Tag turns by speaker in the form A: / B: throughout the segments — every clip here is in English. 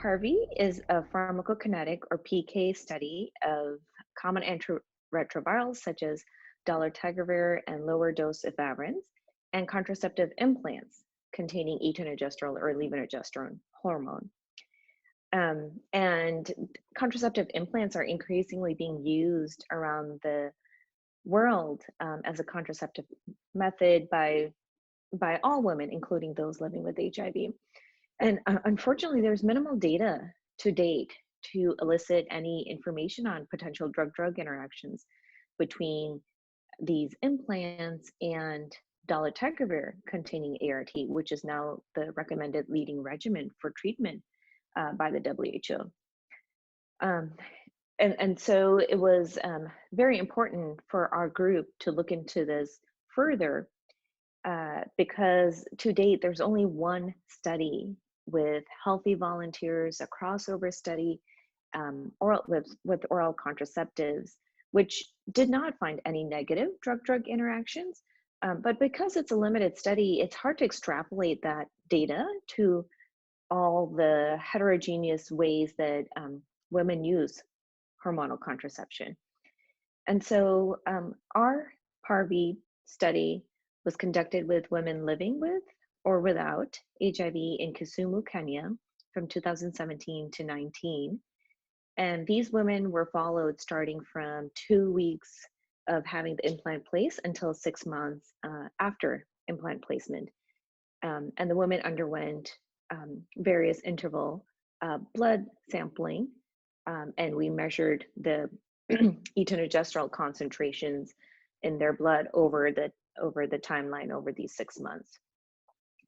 A: PARVI is a pharmacokinetic or PK study of common antiretrovirals such as dolutegravir and lower dose efavirenz and contraceptive implants containing etonogestrel or levonorgestrone hormone. And contraceptive implants are increasingly being used around the world as a contraceptive method by all women, including those living with HIV. And unfortunately, there's minimal data to date to elicit any information on potential drug-drug interactions between these implants and dolutegravir containing ART, which is now the recommended leading regimen for treatment by the WHO. And so it was very important for our group to look into this further because to date, there's only one study with healthy volunteers, a crossover study with oral contraceptives, which did not find any negative drug-drug interactions. But because it's a limited study, it's hard to extrapolate that data to all the heterogeneous ways that women use hormonal contraception. And so our PARVI study was conducted with women living with or without HIV in Kisumu, Kenya from 2017 to 19. And these women were followed starting from 2 weeks of having the implant placed until 6 months after implant placement. And the women underwent various interval blood sampling, and we measured the etonogestrel concentrations in their blood over the timeline over these 6 months.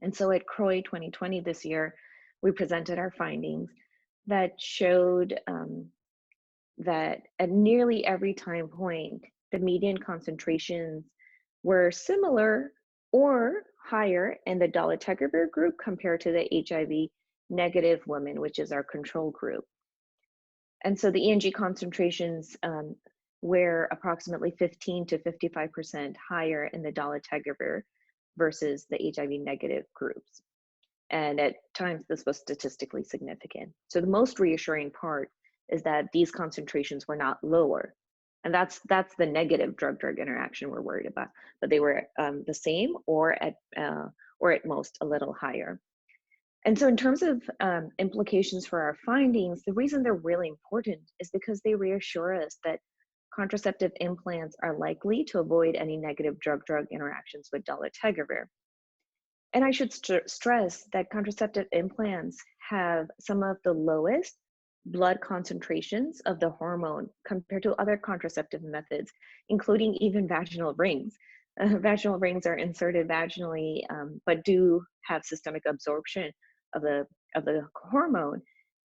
A: And so at CROI 2020 this year, we presented our findings that showed that at nearly every time point, the median concentrations were similar or higher in the dolutegravir group compared to the HIV negative women, which is our control group. And so the ENG concentrations were approximately 15 to 55% higher in the dolutegravir versus the HIV negative groups. And at times this was statistically significant. So the most reassuring part is that these concentrations were not lower. And that's the negative drug-drug interaction we're worried about, but they were the same or at most a little higher. And so in terms of implications for our findings, the reason they're really important is because they reassure us that contraceptive implants are likely to avoid any negative drug-drug interactions with dolutegravir. And I should stress that contraceptive implants have some of the lowest blood concentrations of the hormone compared to other contraceptive methods, including even vaginal rings. Vaginal rings are inserted vaginally, but do have systemic absorption of the hormone.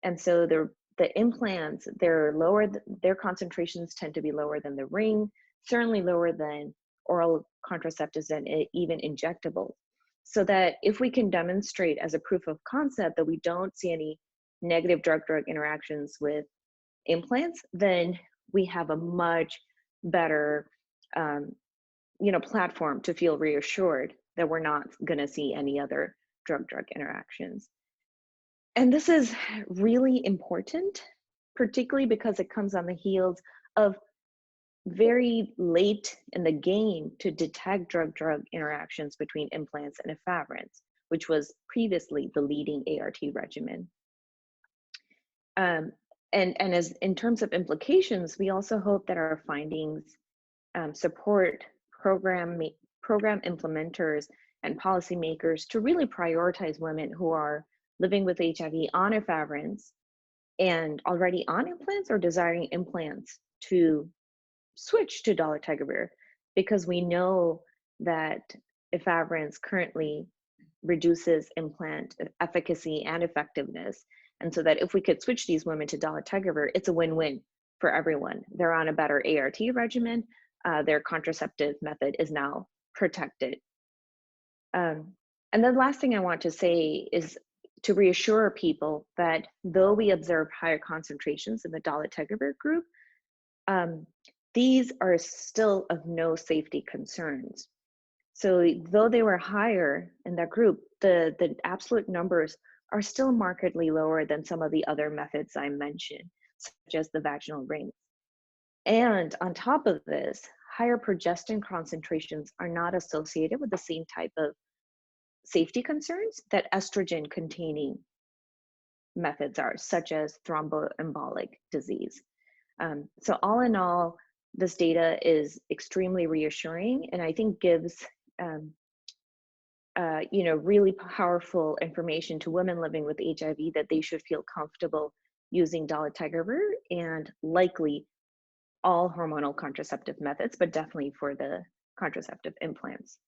A: And so the implants, their concentrations tend to be lower than the ring, certainly lower than oral contraceptives and even injectables. So that if we can demonstrate as a proof of concept that we don't see any negative drug-drug interactions with implants, then we have a much better platform to feel reassured that we're not going to see any other drug-drug interactions. And this is really important, particularly because it comes on the heels of very late in the game to detect drug-drug interactions between implants and efavirenz, which was previously the leading ART regimen. And as in terms of implications, we also hope that our findings support program implementers and policymakers to really prioritize women who are living with HIV on efavirenz and already on implants or desiring implants to switch to dolutegravir, because we know that efavirenz currently reduces implant efficacy and effectiveness. And so that if we could switch these women to dolutegravir, it's a win-win for everyone. They're on a better ART regimen. Their contraceptive method is now protected. And the last thing I want to say is to reassure people that though we observe higher concentrations in the dolutegravir group, these are still of no safety concerns. So though they were higher in that group, the absolute numbers are still markedly lower than some of the other methods I mentioned, such as the vaginal rings. And on top of this, higher progestin concentrations are not associated with the same type of safety concerns that estrogen containing methods are, such as thromboembolic disease. So all in all, this data is extremely reassuring, and I think gives really powerful information to women living with HIV that they should feel comfortable using dolutegravir and likely all hormonal contraceptive methods, but definitely for the contraceptive implants.